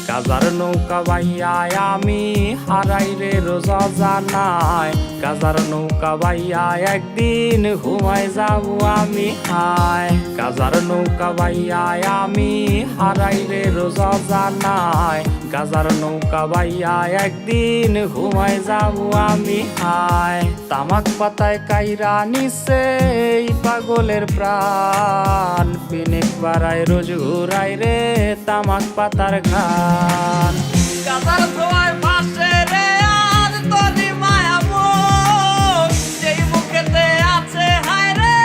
গাজার নৌকা বাইয়া আমি হারাই রে রোজা জানাই, গাজার নৌকা বাইয়া একদিন ঘুমাই যাব আমি হায়। গাজার নৌকা বাইয়া আমি হারাই রে রোজা জানাই, গাজার নৌকা বাইয়া একদিন ঘুমাই যাব আমি হায়। তামাক পাতায় কাইরা নিছে এই পাগলের প্রাণ, পিনিক বাড়ায় রোজ ঘুরাই রে তামাক পাতার ঘান। গাজার ধোয়ায় ভাসে রে আজ তোরি মায়া মুখ, যেই মুখেতে আছে হায় রে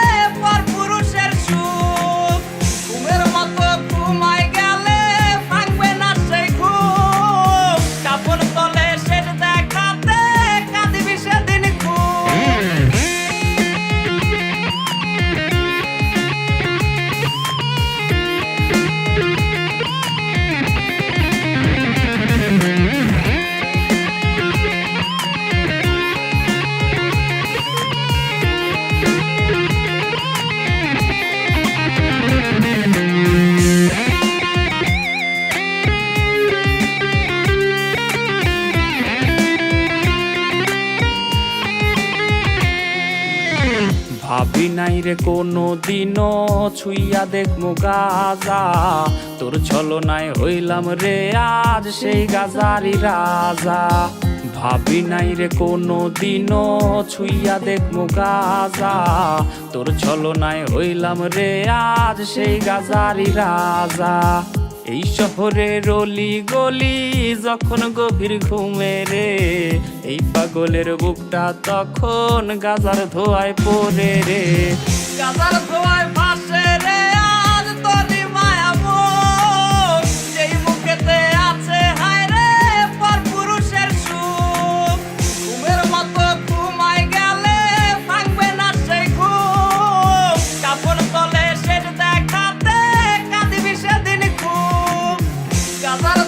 পর পুরুষের সুখ। ঘুমের মতো ঘুমায় গেলে ভাঙবে না সেই ঘুম, কাপড় তলে সেট দেখাতে কাঁদিবি সেদিন খুব। ভাবি নাই রে কোনো দিনও ছুইয়া দেখমু গাজা, তোর ছলনায় হইলাম রে আজ সেই গাজারি রাজা। ভাবি নাই রে কোনো দিনও ছুইয়া দেখমু গাজা, তোর ছলনায় হইলাম রে আজ সেই গাজারি রাজা। এই শহরের অলি গলি যখন গভীর ঘুমে রে, এই পাগলের বুকটা তখন গাজার ধোয়ায় পড়ে রে। গাজার ধোয়ায় ভাসে রে আজ তোরি মায়া মুখ, যেই মুখেতে আছে হায় রে পর পুরুষের সুখ। ঘুমের মতো ঘুমায় গেলে ভাঙবে না সেই ঘুম, কাপড় তলে সেট দেখাতে কাঁদিবি সেদিন খুব। গাজার